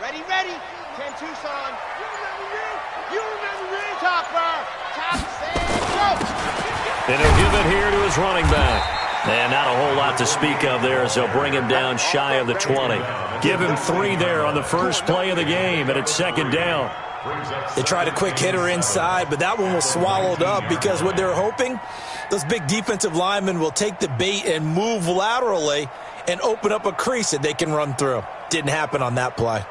Ready, ready. 10-2, son. You remember me. Topper. Top, stand, go. And he'll give it here to his running back. And not a whole lot to speak of there as they'll bring him down shy of the 20. Give him 3 there on the first play of the game, and it's second down. They tried a quick hitter inside, but that one was swallowed up because what they're hoping, those big defensive linemen will take the bait and move laterally and open up a crease that they can run through. Didn't happen on that play.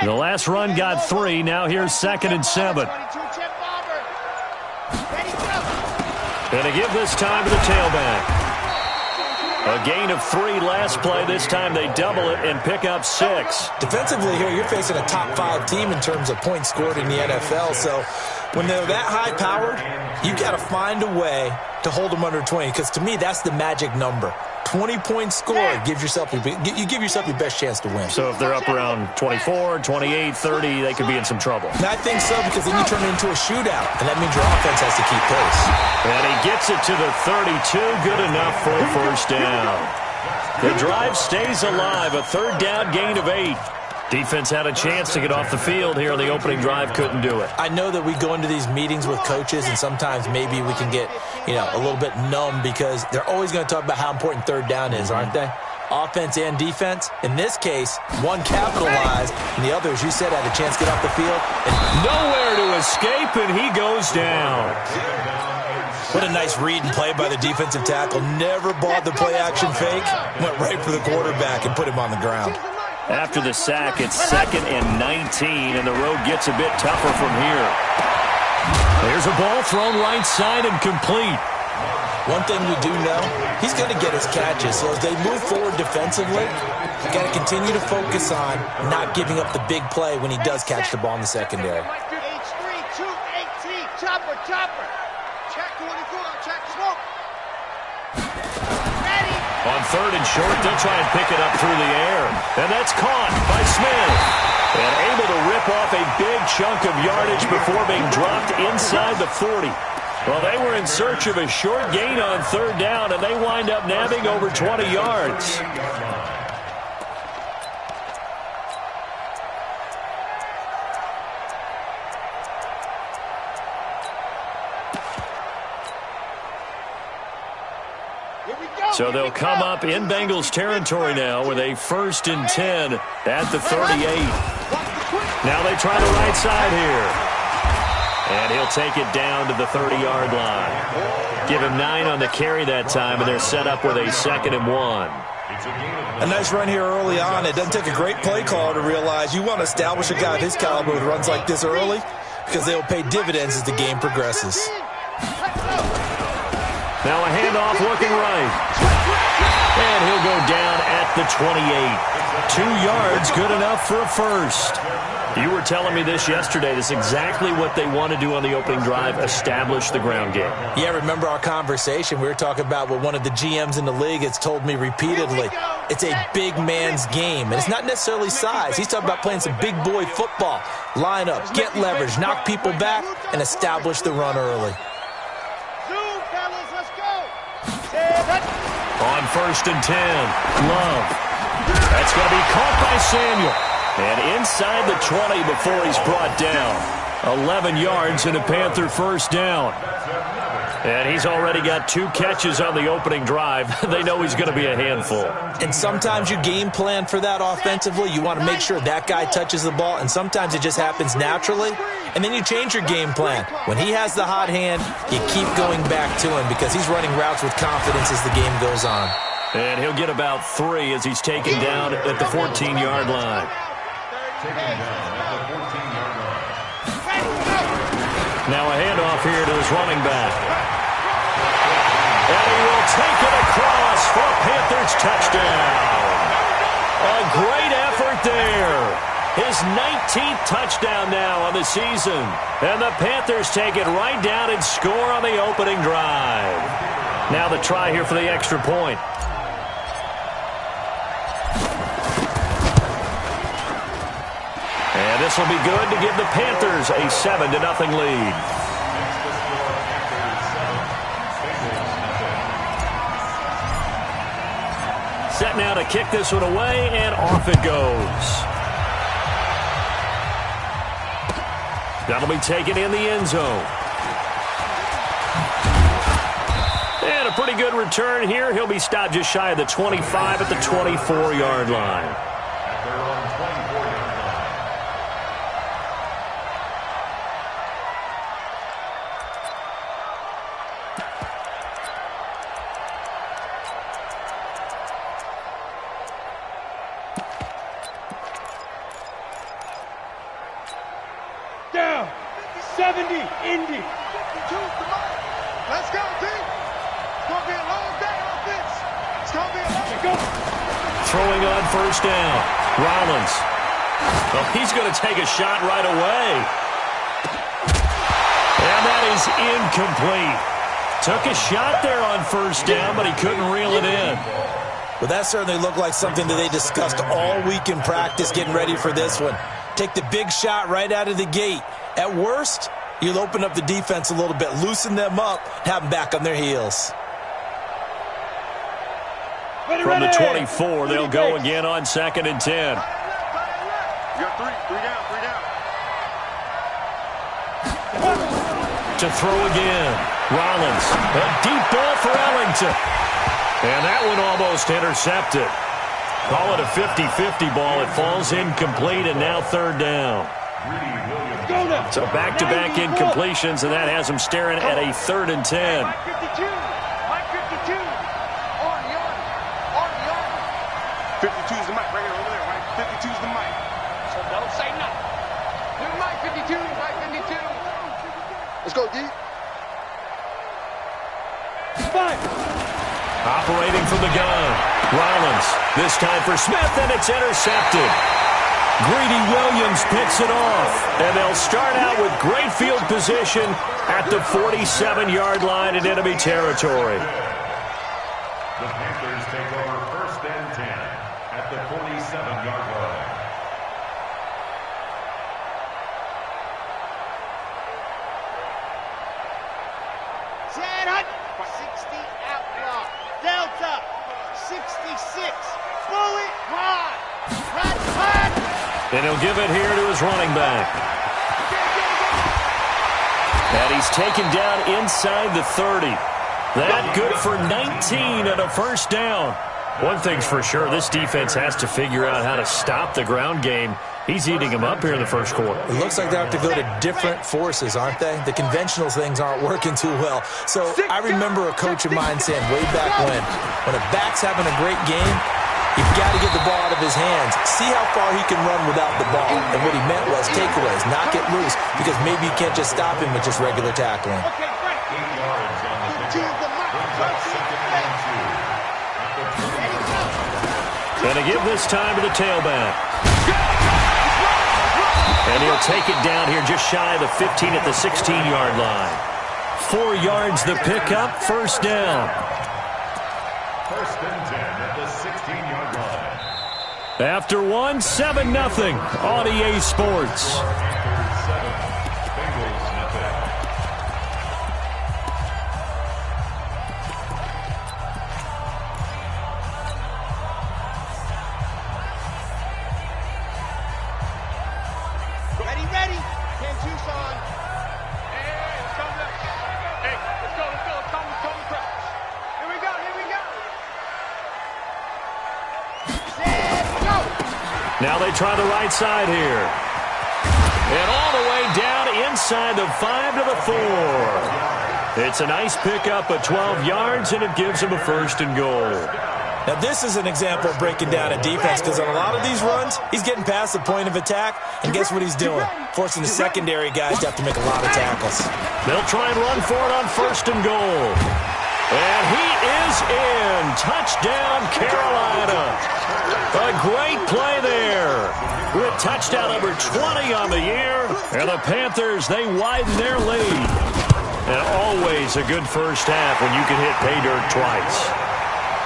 The last run got 3. Now here's 2nd and 7. And to give this time to the tailback. A gain of 3 last play. This time they double it and pick up 6. Defensively here, you're facing a top 5 team in terms of points scored in the NFL. So when they're that high-powered, you got to find a way to hold them under 20. Because to me, that's the magic number. 20 points scored, you give yourself your best chance to win. So if they're up around 24, 28, 30, they could be in some trouble. And I think so, because then you turn it into a shootout, and that means your offense has to keep pace. And he gets it to the 32, good enough for a first down. The drive stays alive, a 3rd down gain of 8. Defense had a chance to get off the field here on the opening drive, couldn't do it. I know that we go into these meetings with coaches, and sometimes maybe we can get, a little bit numb because they're always going to talk about how important 3rd down is, aren't they? Offense and defense. In this case, one capitalized, and the other, as you said, had a chance to get off the field. And nowhere to escape, and he goes down. What a nice read and play by the defensive tackle. Never bought the play-action fake. Went right for the quarterback and put him on the ground. After the sack, it's 2nd and 19, and the road gets a bit tougher from here. There's a ball thrown right side and complete. One thing we do know, he's going to get his catches. So as they move forward defensively, you got to continue to focus on not giving up the big play when he does catch the ball in the secondary. H3, 218, chopper. Check 24, check smoke. Ready. On 3rd and short, they'll try and pick it up through the air. And that's caught by Smith. And able to rip off a big chunk of yardage before being dropped inside the 40. Well, they were in search of a short gain on 3rd down, and they wind up nabbing over 20 yards. So they'll come up in Bengals territory now with a 1st and 10 at the 38. Now they try the right side here. And he'll take it down to the 30-yard line. Give him 9 on the carry that time, and they're set up with a 2nd and 1. A nice run here early on. It doesn't take a great play caller to realize you want to establish a guy of his caliber who runs like this early because they will pay dividends as the game progresses. Now a handoff looking right. And he'll go down at the 28. 2 yards, good enough for a first. You were telling me this yesterday. This is exactly what they want to do on the opening drive, establish the ground game. Yeah, remember our conversation. We were talking about what one of the GMs in the league has told me repeatedly. It's a big man's game, and it's not necessarily size. He's talking about playing some big boy football. Line up, get leverage, knock people back, and establish the run early. On 1st and 10, Love. That's going to be caught by Samuel. And inside the 20 before he's brought down. 11 yards and a Panther first down. And he's already got 2 catches on the opening drive. They know he's going to be a handful. And sometimes you game plan for that offensively. You want to make sure that guy touches the ball, and sometimes it just happens naturally. And then you change your game plan. When he has the hot hand, you keep going back to him because he's running routes with confidence as the game goes on. And he'll get about 3 as he's taken down at the 14-yard line. Now a handoff here to his running back. And he will take it across for a Panthers touchdown. A great effort there. His 19th touchdown now on the season. And the Panthers take it right down and score on the opening drive. Now the try here for the extra point. And this This will be good to give the Panthers a 7-0 lead. Set now to kick this one away, and off it goes. That'll be taken in the end zone. And a pretty good return here. He'll be stopped just shy of the 25 at the 24-yard line. Down. 70, Indy. Let's go, team. It's going to be a long day on this. It's going to be a long day. Throwing on first down. Rollins. Well, he's going to take a shot right away. And that is incomplete. Took a shot there on first down, but he couldn't reel it in. Well, that certainly looked like something that they discussed all week in practice getting ready for this one. Take the big shot right out of the gate. At worst, you'll open up the defense a little bit, loosen them up, have them back on their heels. From the 24, they'll go again on 2nd and 10. You got three down. To throw again. Rollins. A deep ball for Ellington. And that one almost intercepted. Call it a 50-50 ball. It falls incomplete, and now 3rd down. So back-to-back incompletions, and that has them staring at a 3rd and 10. Mike 52. Mike 52. On yard. 52 is the mic right here over there, Mike. 52 is the mic. So don't say nothing. Do Mike 52. Mike 52. Let's go, D. 5. Operating from the gun. Rollins. This time for Smith, and it's intercepted. Greedy Williams picks it off, and they'll start out with great field position at the 47-yard line in enemy territory. The Panthers take over 1st and 10 at the 47-yard line. Jan Hunt. 60 out block. Delta. 66. Fully wide. Hut. And he'll give it here to his running back. And he's taken down inside the 30. That good for 19 and a first down. One thing's for sure, this defense has to figure out how to stop the ground game. He's eating them up here in the first quarter. It looks like they have to go to different forces, aren't they? The conventional things aren't working too well. So I remember a coach of mine saying way back when a back's having a great game, you've got to get the ball out of his hands. See how far he can run without the ball. And what he meant was takeaways, knock it loose, because maybe you can't just stop him with just regular tackling. 8 yards on the pickup. Brings up 2nd and 2. Going to give this time to the tailback. And he'll take it down here just shy of the 15 at the 16-yard line. 4 yards the pickup, first down. 1st and 10 at the 16-yard line. After 1, 7-0 on EA Sports. Panthers 7, Bengals nothing. Ready. 10 Tucson. Hey, let's come back. Hey, let's go. Come crash. Here we go. Set, go. Now they try the right side here. And all the way down inside the 5 to the 4. It's a nice pickup of 12 yards, and it gives him a 1st and goal. Now, this is an example of breaking down a defense, because on a lot of these runs, he's getting past the point of attack, and guess what he's doing? Forcing the secondary guys to have to make a lot of tackles. They'll try and run for it on 1st and goal. And he is in. Touchdown, Carolina. A great play there. With touchdown number 20 on the year. And the Panthers, they widen their lead. And always a good first half when you can hit pay dirt twice.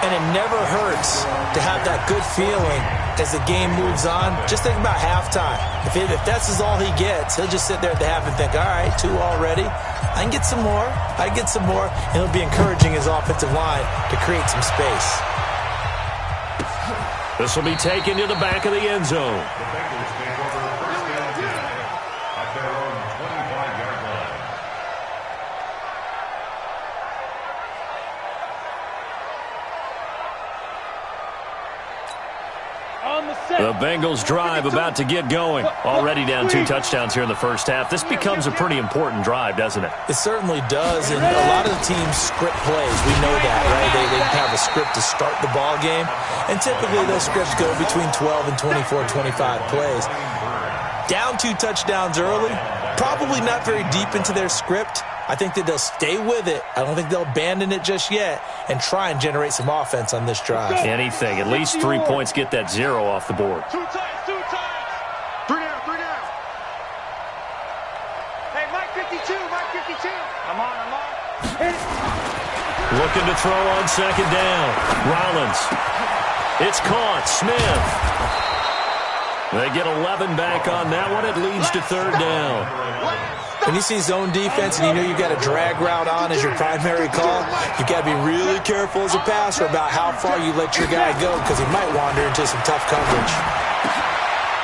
And it never hurts to have that good feeling as the game moves on, just think about halftime. If that's all he gets, he'll just sit there at the half and think, all right, 2 already. I can get some more. And it'll be encouraging his offensive line to create some space. This will be taken to the back of the end zone. The Bengals take over first and 10 at their own 25-yard line. The Bengals drive about to get going. Already down 2 touchdowns here in the first half. This becomes a pretty important drive, doesn't it? It certainly does, and a lot of the teams script plays. We know that, right? They have a script to start the ball game, and typically those scripts go between 12 and 24, 25 plays. Down 2 touchdowns early, probably not very deep into their script. I think that they'll stay with it. I don't think they'll abandon it just yet and try and generate some offense on this drive. Anything. At least 3 points, get that 0 off the board. 2 times. 3 down. Hey, Mike 52. I'm on. Looking to throw on second down. Rollins. It's caught. Smith. They get 11 back on that one. It leads to third down. When you see zone defense and you know you've got a drag route on as your primary call, you've got to be really careful as a passer about how far you let your guy go because he might wander into some tough coverage.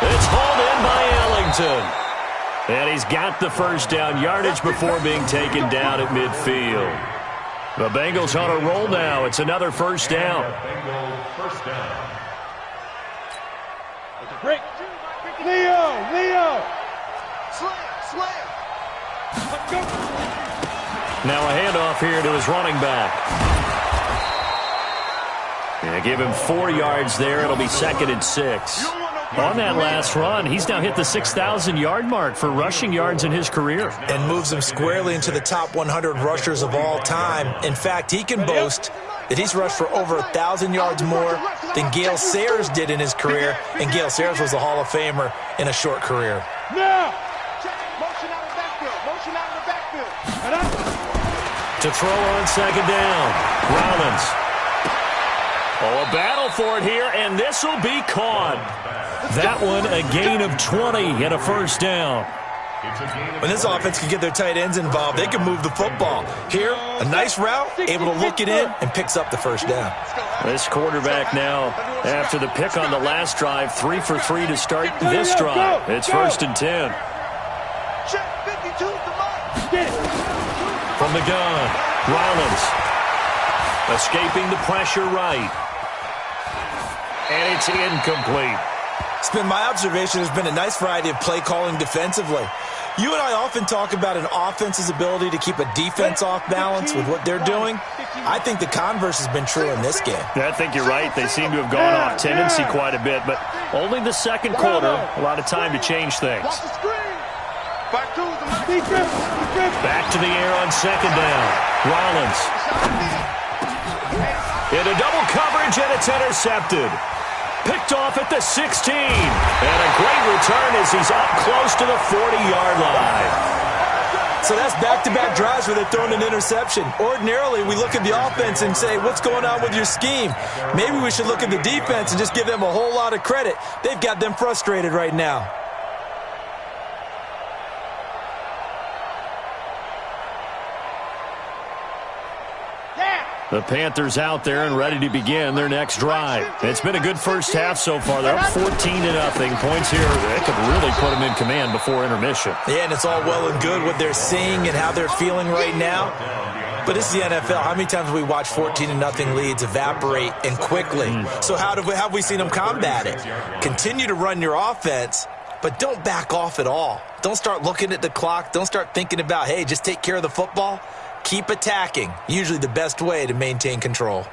It's hauled in by Ellington. And he's got the first down yardage before being taken down at midfield. The Bengals on a roll now. It's another first down. Bengals first down. Break. Leo. Slam. Now a handoff here to his running back. Yeah, give him 4 yards there. It'll be 2nd and 6. On that last run, he's now hit the 6,000-yard mark for rushing yards in his career. And moves him squarely into the top 100 rushers of all time. In fact, he can boast that he's rushed for over 1,000 yards more than Gale Sayers did in his career. And Gale Sayers was a Hall of Famer in a short career. Now! Motion out of the backfield. To throw on second down. Rollins. Oh, a battle for it here, and this will be caught. That one, a gain of 20 and a first down. When this offense can get their tight ends involved, they can move the football. Here, a nice route, able to look it in, and picks up the first down. This quarterback now, after the pick on the last drive, 3 for 3 to start this drive. It's 1st and 10. From the gun, Rollins. Escaping the pressure right. And it's incomplete. It's been my observation there's been a nice variety of play calling defensively. You and I often talk about an offense's ability to keep a defense off balance with what they're doing. I think the converse has been true in this game. I think you're right. They seem to have gone off tendency quite a bit, but only the second quarter, a lot of time to change things. Back to the air on second down. Rollins. Into double coverage, and it's intercepted. Picked off at the 16. And a great return as he's up close to the 40-yard line. So that's back-to-back drives where they're throwing an interception. Ordinarily, we look at the offense and say, what's going on with your scheme? Maybe we should look at the defense and just give them a whole lot of credit. They've got them frustrated right now. The Panthers out there and ready to begin their next drive. It's been a good first half so far. They're up 14-0. Points here, they could really put them in command before intermission. Yeah, and it's all well and good what they're seeing and how they're feeling right now. But this is the NFL. How many times have we watched 14-0 leads evaporate and quickly? So how have we seen them combat it? Continue to run your offense, but don't back off at all. Don't start looking at the clock. Don't start thinking about, hey, just take care of the football. Keep attacking. Usually the best way to maintain control.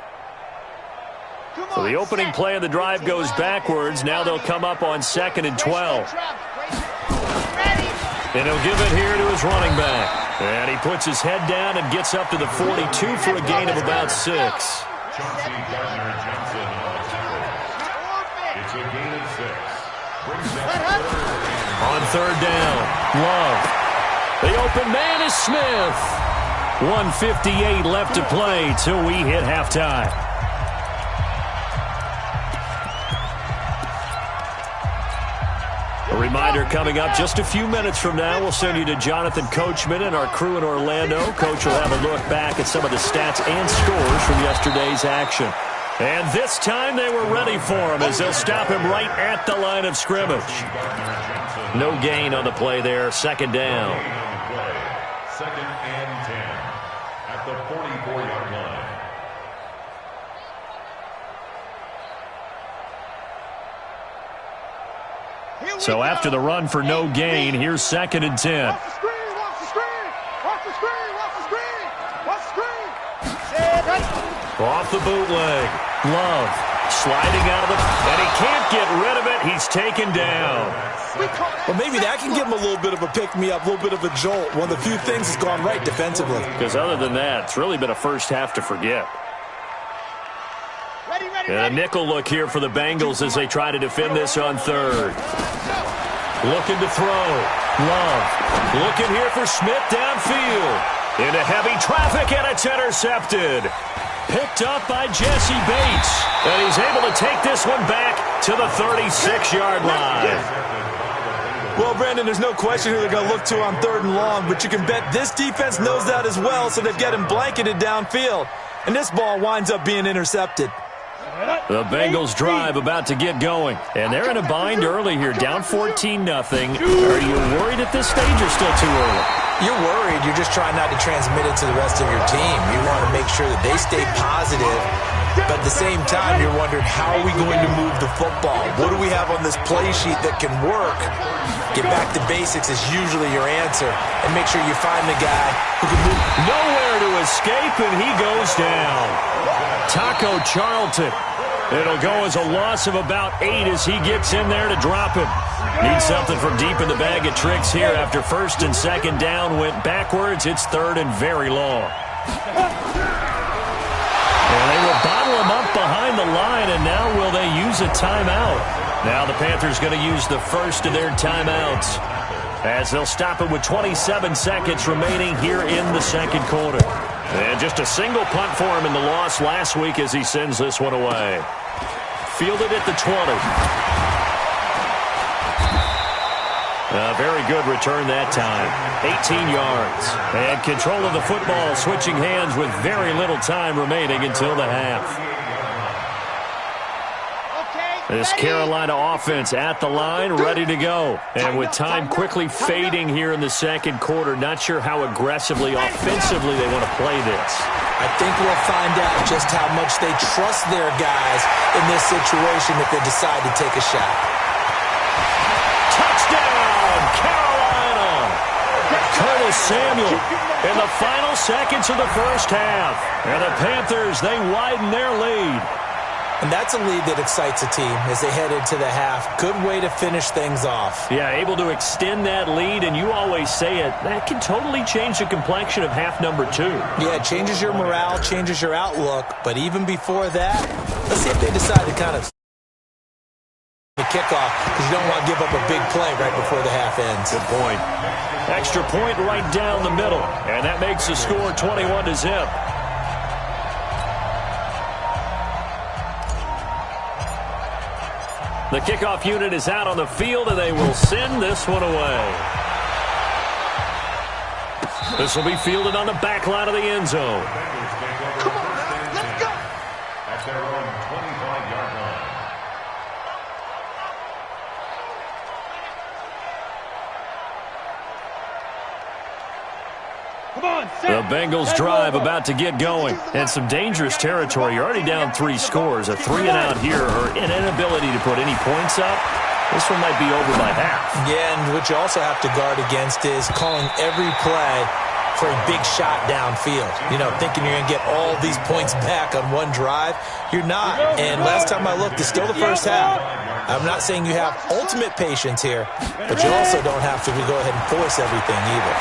So the opening play of the drive goes backwards. Now they'll come up on 2nd and 12. And he'll give it here to his running back. And he puts his head down and gets up to the 42 for a gain of about 6. Chauncey Gardner-Johnson on the tackle. It's a gain of 6. Brings up on third down, Love. The open man is Smith. 1:58 left to play till we hit halftime. Reminder coming up just a few minutes from now, we'll send you to Jonathan Coachman and our crew in Orlando. Coach will have a look back at some of the stats and scores from yesterday's action. And this time they were ready for him as they'll stop him right at the line of scrimmage. No gain on the play there, second down. Second and 10 at the 44-yard line. So after the run for no gain, here's second and 10. Watch the screen, watch the screen, watch the screen, watch the screen, watch the screen. Off the bootleg. Love sliding out of it, and he can't get rid of it. He's taken down. Well, maybe that can give him a little bit of a pick-me-up, a little bit of a jolt. One of the few things that's gone right defensively. Because other than that, it's really been a first half to forget. And a nickel look here for the Bengals as they try to defend this on third. Looking to throw. Love. Looking here for Smith downfield. Into heavy traffic, and it's intercepted. Picked up by Jesse Bates. And he's able to take this one back to the 36-yard line. Well, Brandon, there's no question who they're going to look to on third and long, but you can bet this defense knows that as well, so they've got him blanketed downfield. And this ball winds up being intercepted. The Bengals drive about to get going. And they're in a bind early here, down 14-0. Are you worried at this stage or still too early? You're worried. You're just trying not to transmit it to the rest of your team. You want to make sure that they stay positive. But at the same time, you're wondering, how are we going to move the football? What do we have on this play sheet that can work? Get back to basics is usually your answer. And make sure you find the guy who can move. Nowhere to escape, and he goes down. Taco Charlton. It'll go as a loss of about 8 as he gets in there to drop him. Needs something from deep in the bag of tricks here after first and second down went backwards. It's third and very long. And they will bottle him up behind the line, and now will they use a timeout? Now the Panthers going to use the first of their timeouts as they'll stop it with 27 seconds remaining here in the second quarter. And just a single punt for him in the loss last week as he sends this one away. Fielded at the 20. A very good return that time. 18 yards. And control of the football, switching hands with very little time remaining until the half. This Carolina offense at the line, ready to go. And with time quickly fading here in the second quarter, not sure how aggressively, offensively they want to play this. I think we'll find out just how much they trust their guys in this situation if they decide to take a shot. Touchdown, Carolina! Curtis Samuel in the final seconds of the first half. And the Panthers, they widen their lead. And that's a lead that excites a team as they head into the half. Good way to finish things off. Yeah, able to extend that lead, and you always say it, that can totally change the complexion of half number 2. Yeah, it changes your morale, changes your outlook. But even before that, let's see if they decide to kind of the kickoff, because you don't want to give up a big play right before the half ends. Good point. Extra point right down the middle, and that makes the score 21-0. The kickoff unit is out on the field, and they will send this one away. This will be fielded on the back line of the end zone. Come on, now, let's go. At their own 25-yard line. The Bengals drive about to get going. And some dangerous territory. You're already down 3 scores. A 3-and-out here or an inability to put any points up. This one might be over by half. Yeah, and what you also have to guard against is calling every play for a big shot downfield. You know, thinking you're going to get all these points back on one drive. You're not. And last time I looked, it's still the first half. I'm not saying you have ultimate patience here, but you also don't have to go ahead and force everything either.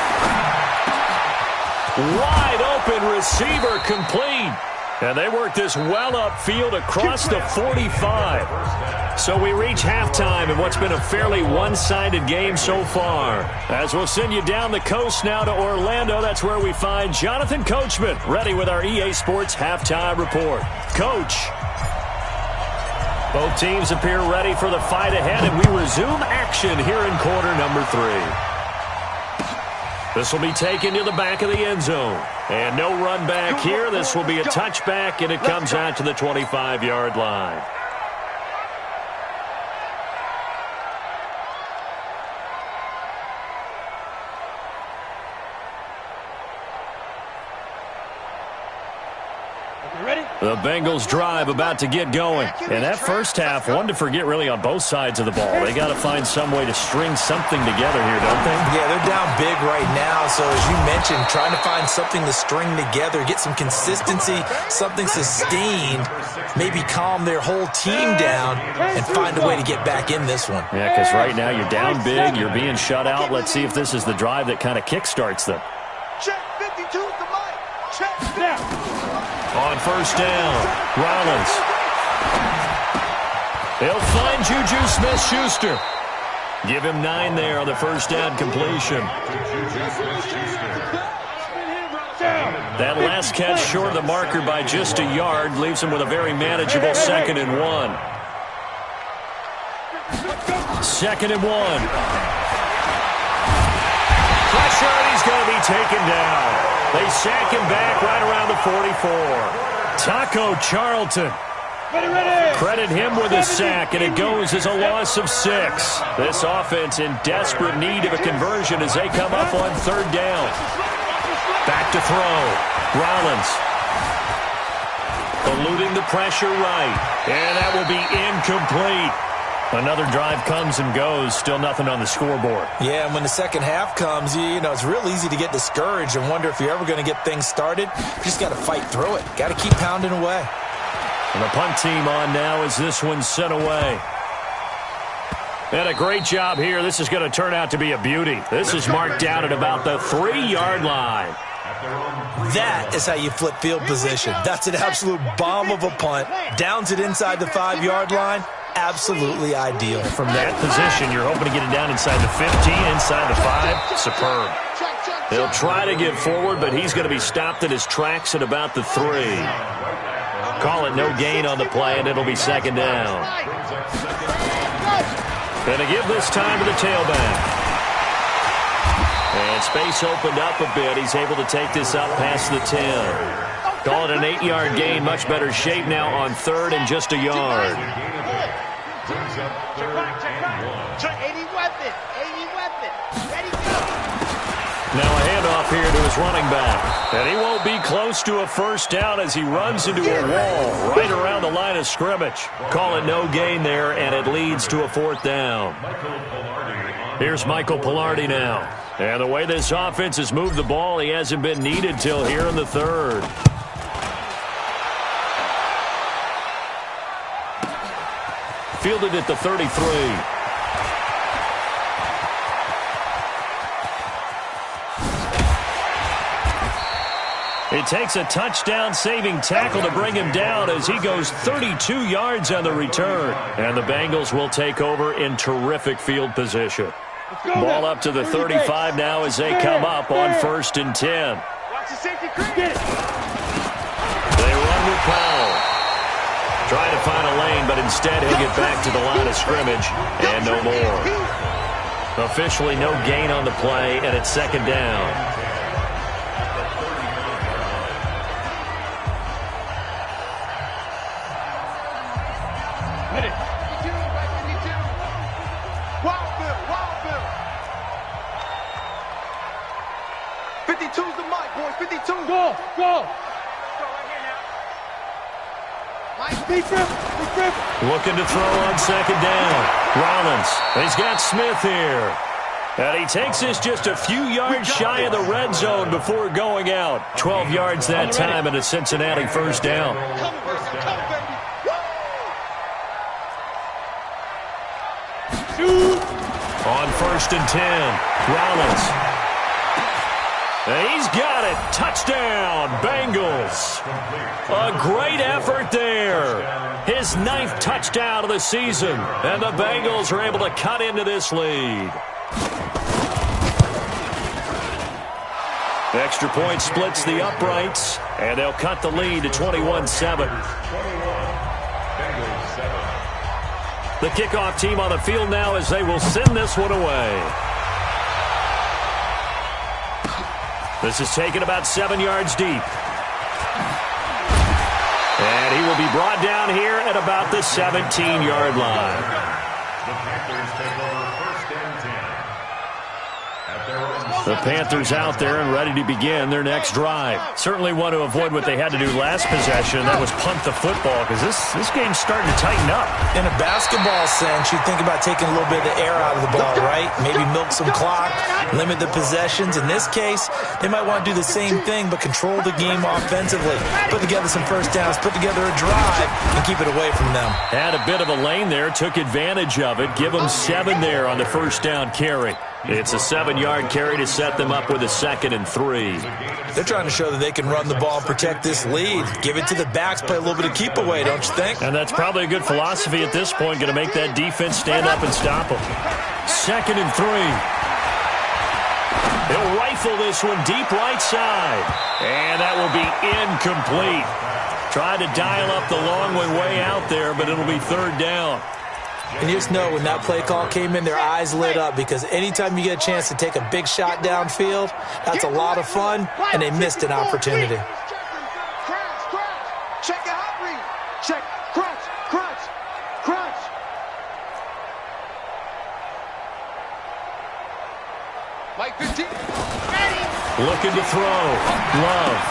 Wide open receiver complete. And they work this well upfield across the 45. So we reach halftime in what's been a fairly one-sided game so far. As we'll send you down the coast now to Orlando, that's where we find Jonathan Coachman ready with our EA Sports Halftime Report. Coach. Both teams appear ready for the fight ahead, and we resume action here in quarter number 3. This will be taken to the back of the end zone. And no run back here. This will be a touchback, and it comes out to the 25-yard line. The Bengals drive about to get going. And that first half, one to forget really on both sides of the ball. They got to find some way to string something together here, don't they? Yeah, they're down big right now. So as you mentioned, trying to find something to string together, get some consistency, something sustained, maybe calm their whole team down and find a way to get back in this one. Yeah, because right now you're down big, you're being shut out. Let's see if this is the drive that kind of kickstarts them. Check 52 the mic. Check snap. On first down, Rollins. He'll find Juju Smith-Schuster. Give him 9 there on the first down completion. That last catch short of the marker by just a yard leaves him with a very manageable 2nd and 1. 2nd and 1. Pressure, and he's going to be taken down. They sack him back right around the 44. Taco Charlton. Credit him with a sack, and it goes as a loss of 6. This offense in desperate need of a conversion as they come up on 3rd down. Back to throw. Rollins. Eluding the pressure right. And that will be incomplete. Another drive comes and goes. Still nothing on the scoreboard. Yeah, and when the second half comes, you know, it's real easy to get discouraged and wonder if you're ever going to get things started. You just got to fight through it. Got to keep pounding away. And the punt team on now as this one's sent away. And a great job here. This is going to turn out to be a beauty. This is marked down at about the 3-yard line. That is how you flip field position. That's an absolute bomb of a punt. Downs it inside the 5-yard line. Absolutely ideal. From that position, you're hoping to get it down inside the 15, inside the 5. Superb. He'll try to get forward, but he's going to be stopped in his tracks at about the 3. Call it no gain on the play, and it'll be 2nd down. Going to give this time to the tailback. And space opened up a bit. He's able to take this up past the 10. Call it an 8-yard gain. Much better shape now on 3rd and just a yard. Now a handoff here to his running back. And he won't be close to a first down as he runs into a wall right around the line of scrimmage. Call it no gain there, and it leads to a 4th down. Here's Michael Pilardi now. And the way this offense has moved the ball, he hasn't been needed till here in the 3rd. Fielded at the 33. It takes a touchdown-saving tackle to bring him down as he goes 32 yards on the return. And the Bengals will take over in terrific field position. Ball up to the 35 now as they come up on 1st and 10. They run with Powell. Trying to find a lane, but instead he'll get back to the line of scrimmage and no more. Officially no gain on the play, and it's 2nd down. Looking to throw on 2nd down. Rollins. He's got Smith here. And he takes this just a few yards shy of the red zone before going out. 12 yards that time and a Cincinnati first down. On 1st and 10. Rollins. He's got it. Touchdown, Bengals. A great effort there. His 9th touchdown of the season. And the Bengals are able to cut into this lead. Extra point splits the uprights, and they'll cut the lead to 21-7. The kickoff team on the field now as they will send this one away. This is taken about 7 yards deep. And he will be brought down here at about the 17-yard line. The Panthers take over first and 10. At their own The Panthers out there and ready to begin their next drive. Certainly want to avoid what they had to do last possession. That was punt the football because this game's starting to tighten up. In a basketball sense, you think about taking a little bit of the air out of the ball, right? Maybe milk some clock, limit the possessions. In this case, they might want to do the same thing but control the game offensively. Put together some first downs, put together a drive, and keep it away from them. Had a bit of a lane there, took advantage of it. Give them 7 there on the first down carry. It's a 7-yard carry to set them up with a 2nd and 3. They're trying to show that they can run the ball and protect this lead. Give it to the backs, play a little bit of keep away, don't you think? And that's probably a good philosophy at this point, going to make that defense stand up and stop them. 2nd and 3. He'll rifle this one deep right side. And that will be incomplete. Tried to dial up the long way out there, but it'll be 3rd down. And you just know when that play call came in, their eyes lit up because anytime you get a chance to take a big shot downfield, that's a lot of fun, and they missed an opportunity. Check a hot read. Check. Crunch. Crunch. Crunch. Mike 15. Looking to throw. Love.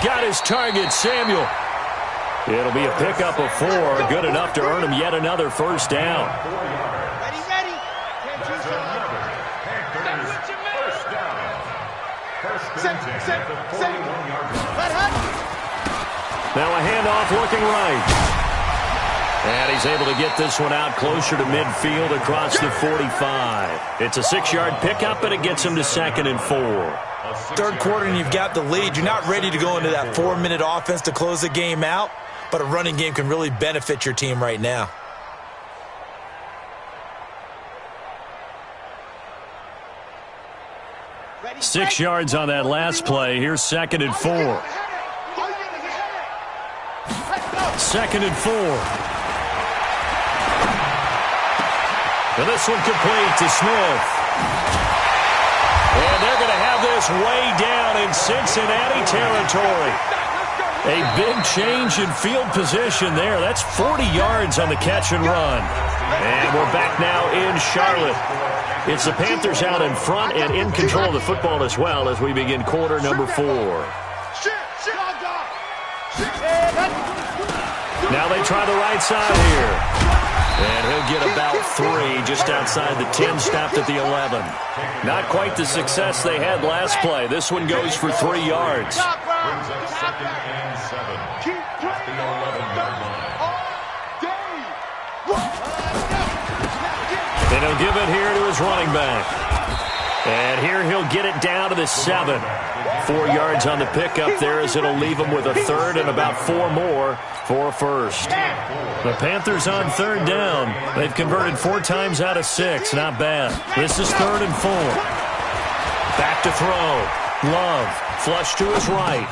Got his target, Samuel. It'll be a pickup of 4. Good enough to earn him yet another first down. Ready, ready. That's another Panthers first down. First and 10 at the 41-yard line. Now a handoff looking right. And he's able to get this one out closer to midfield across the 45. It's a 6-yard pickup, and it gets him to 2nd and 4. Third quarter and you've got the lead. You're not ready to go into that 4-minute offense to close the game out, but a running game can really benefit your team right now. Ready, 6 yards on that last play. Here's 2nd and 4. 2nd and 4. And this one complete to Smith. And they're going to have this way down in Cincinnati territory. A big change in field position there. That's 40 yards on the catch and run. And we're back now in Charlotte. It's the Panthers out in front and in control of the football as well as we begin quarter number 4. Now they try the right side here. And he'll get about 3 just outside the 10, stopped at the 11. Not quite the success they had last play. This one goes for 3 yards. Brings up 2nd and 7 at the 11-yard line. And he'll give it here to his running back. And here he'll get it down to the 7. 4 yards on the pickup there as it'll leave him with a 3rd and about 4 more for a first. The Panthers on 3rd down. They've converted 4 times out of 6. Not bad. This is 3rd and 4. Back to throw. Love. Flush to his right.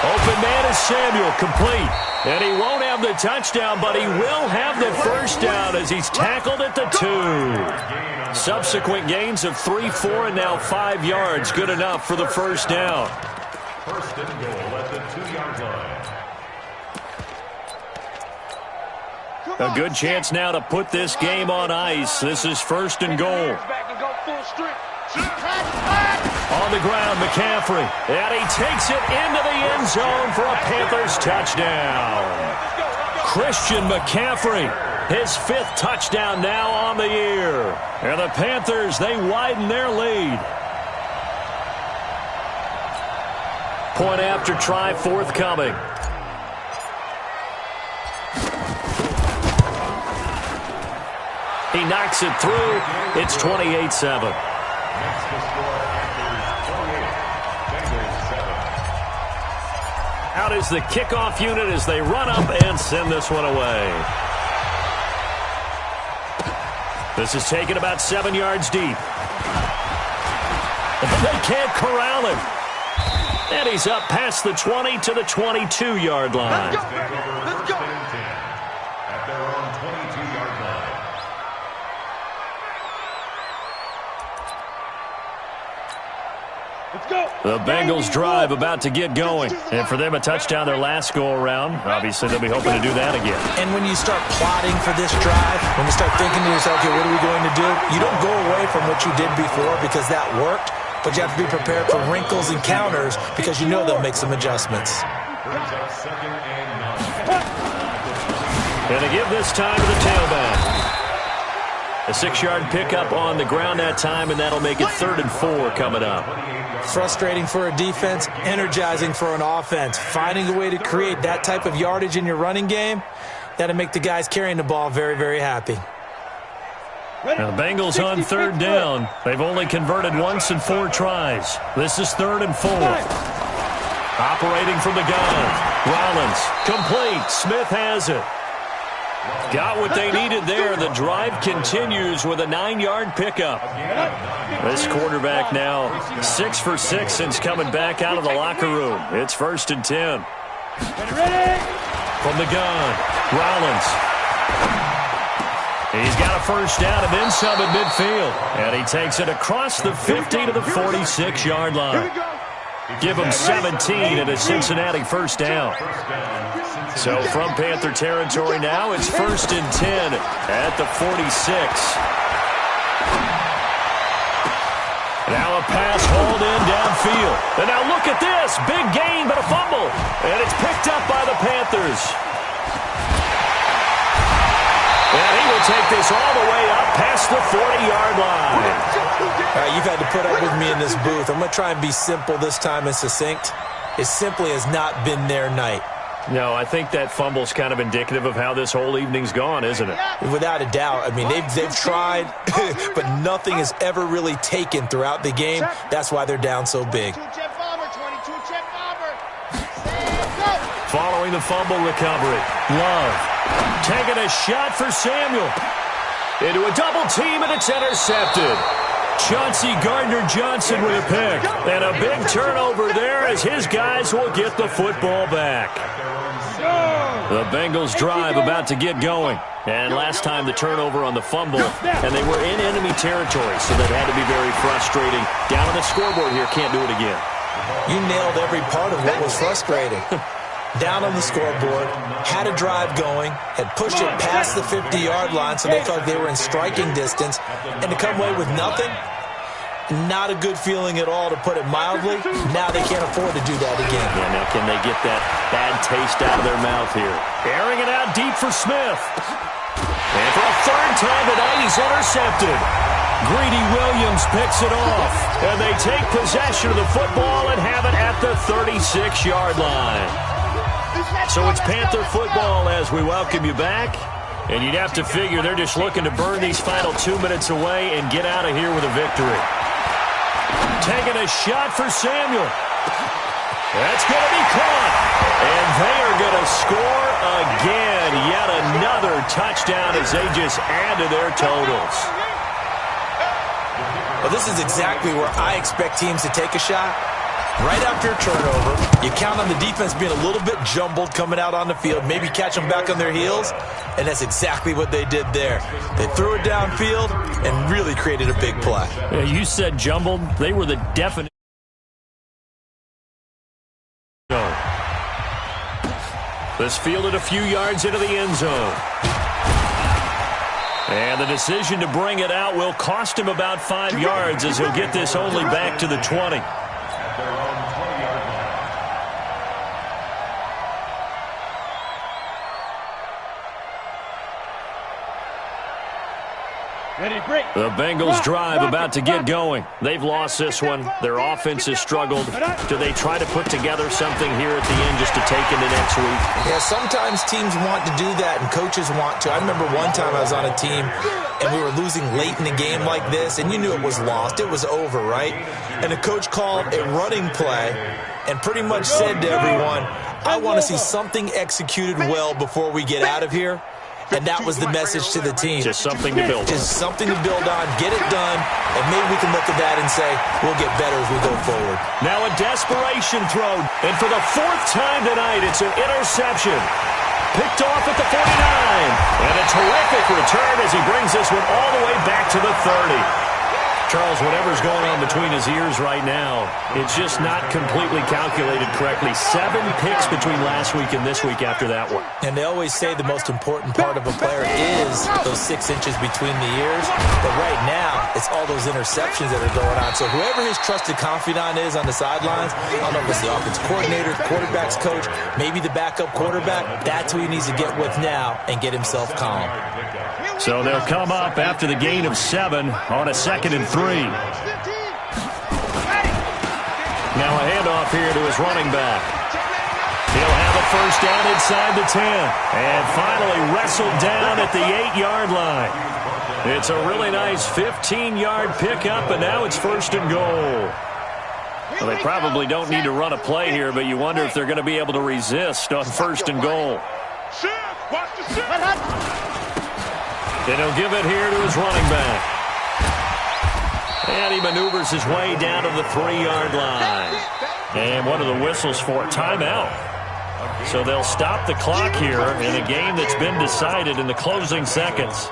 Open man is Samuel. Complete. And he won't have the touchdown, but he will have the first down as he's tackled at the 2. Subsequent gains of 3, 4, and now 5 yards. Good enough for the first down. First and goal at the 2-yard line. A good chance now to put this game on ice. This is 1st and goal. On the ground, McCaffrey. And he takes it into the end zone for a Panthers touchdown. Christian McCaffrey, his 5th touchdown now on the year. And the Panthers, they widen their lead. Point after try forthcoming. He knocks it through. It's 28-7. Next to score, Panthers 28, Bengals 7. Out is the kickoff unit as they run up and send this one away. This is taken about 7 yards deep. They can't corral him. And he's up past the 20 to the 22-yard line. Let's go. At their own 22-yard line. The Bengals drive about to get going. And for them, a touchdown their last go-around. Obviously, they'll be hoping to do that again. And when you start plotting for this drive, when you start thinking to yourself, okay, what are we going to do? You don't go away from what you did before because that worked, but you have to be prepared for wrinkles and counters because you know they'll make some adjustments. And they give this time to the tailback. A 6-yard pickup on the ground that time, and that'll make it 3rd and 4 coming up. Frustrating for a defense, energizing for an offense. Finding a way to create that type of yardage in your running game, that'll make the guys carrying the ball very, very happy. Now the Bengals on 3rd down. They've only converted once in 4 tries. This is 3rd and 4. Operating from the gun. Rollins, complete. Smith has it. Got what they needed there. The drive continues with a 9-yard pickup. This quarterback now 6 for 6 since coming back out of the locker room. It's 1st and 10. From the gun, Rollins. He's got a 1st down and then some at midfield. And he takes it across the 50 to the 46-yard line. Give him 17 at a Cincinnati 1st down. So from Panther territory now, it's 1st and 10 at the 46. Now a pass hauled in downfield. And now look at this. Big gain, but a fumble. And it's picked up by the Panthers. And he will take this all the way up past the 40-yard line. All right, you've had to put up with me in this booth. I'm going to try and be simple this time and succinct. It simply has not been their night. No, I think that fumble's kind of indicative of how this whole evening's gone, isn't it? Without a doubt. I mean, they've tried, but nothing has ever really taken throughout the game. That's why they're down so big. Following the fumble recovery, Love taking a shot for Samuel. Into a double team, and it's intercepted. Chauncey Gardner-Johnson with a pick. And a big turnover there as his guys will get the football back. The Bengals drive about to get going. And last time the turnover on the fumble, and they were in enemy territory, so that had to be very frustrating. Down on the scoreboard here, can't do it again. You nailed every part of what was frustrating. Down on the scoreboard, had a drive going, had pushed it past the 50-yard line so they felt they were in striking distance, and to come away with nothing, not a good feeling at all, to put it mildly. Now they can't afford to do that again. Yeah, now can they get that bad taste out of their mouth here? Airing it out deep for Smith. And for a 3rd time tonight, he's intercepted. Greedy Williams picks it off. And they take possession of the football and have it at the 36-yard line. So it's Panther football as we welcome you back. And you'd have to figure they're just looking to burn these final 2 minutes away and get out of here with a victory. Taking a shot for Samuel. That's going to be caught. And they are going to score again. Yet another touchdown as they just add to their totals. Well, this is exactly where I expect teams to take a shot. Right after a turnover, you count on the defense being a little bit jumbled coming out on the field, maybe catch them back on their heels, and that's exactly what they did there. They threw it downfield and really created a big play. Yeah, you said jumbled. They were the definite. This fielded a few yards into the end zone. And the decision to bring it out will cost him about 5 yards as he'll get this only back to the 20. The Bengals drive about to get going. They've lost this one. Their offense has struggled. Do they try to put together something here at the end just to take into next week? Yeah, sometimes teams want to do that and coaches want to. I remember one time I was on a team and we were losing late in the game like this, and you knew it was lost. It was over, right? And the coach called a running play and pretty much said to everyone, I want to see something executed well before we get out of here. And that was the message to the team. Just something to build on. Just something to build on, get it done, and maybe we can look at that and say, we'll get better as we go forward. Now a desperation throw, and for the 4th time tonight, it's an interception. Picked off at the 49, and a terrific return as he brings this one all the way back to the 30. Charles, whatever's going on between his ears right now, it's just not completely calculated correctly. 7 picks between last week and this week after that one. And they always say the most important part of a player is those 6 inches between the ears. But right now, it's all those interceptions that are going on. So whoever his trusted confidant is on the sidelines, I don't know if it's the offensive coordinator, quarterback's coach, maybe the backup quarterback, that's who he needs to get with now and get himself calm. So they'll come up after the gain of 7 on a 2nd and 3. Now a handoff here to his running back. He'll have a first down inside the 10. And finally wrestled down at the 8-yard line. It's a really nice 15-yard pickup, and now it's 1st and goal. Well, they probably don't need to run a play here, but you wonder if they're going to be able to resist on 1st and goal. And he'll give it here to his running back. And he maneuvers his way down to the 3-yard line. And one of the whistles for a timeout. So they'll stop the clock here in a game that's been decided in the closing seconds.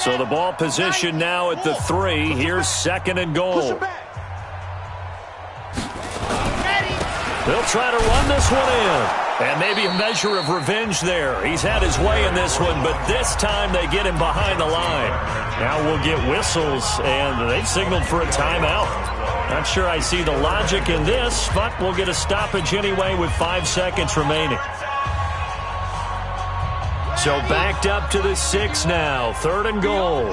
So the ball position now at the 3. Here's 2nd and goal. They'll try to run this one in. And maybe a measure of revenge there. He's had his way in this one, but this time they get him behind the line. Now we'll get whistles, and they've signaled for a timeout. Not sure I see the logic in this, but we'll get a stoppage anyway with 5 seconds remaining. So backed up to the 6 now. 3rd and goal.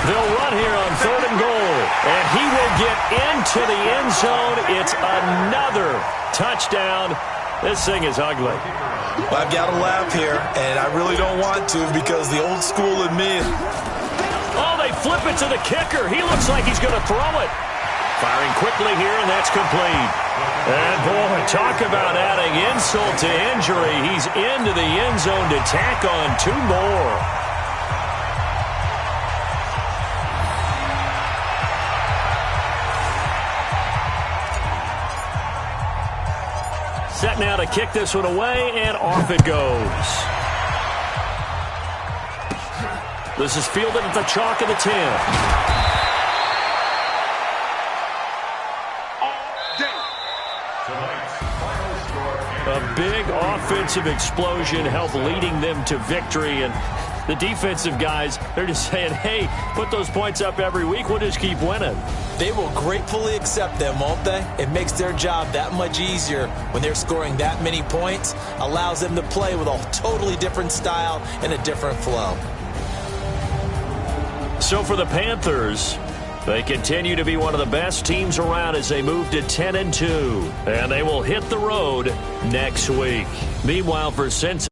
They'll run here on 3rd and goal. And he will get into the end zone. It's another touchdown. This thing is ugly. Well, I've got to laugh here, and I really don't want to because the old school in me. Oh, they flip it to the kicker. He looks like he's going to throw it. Firing quickly here, and that's complete. And, boy, talk about adding insult to injury. He's into the end zone to tack on 2 more. Set now to kick this one away, and off it goes. This is fielded at the chalk of the 10. A big offensive explosion helped leading them to victory, and the defensive guys, they're just saying, hey, put those points up every week, we'll just keep winning. They will gratefully accept them, won't they? It makes their job that much easier when they're scoring that many points, allows them to play with a totally different style and a different flow. So for the Panthers, they continue to be one of the best teams around as they move to 10-2, and they will hit the road next week. Meanwhile, for Cincinnati,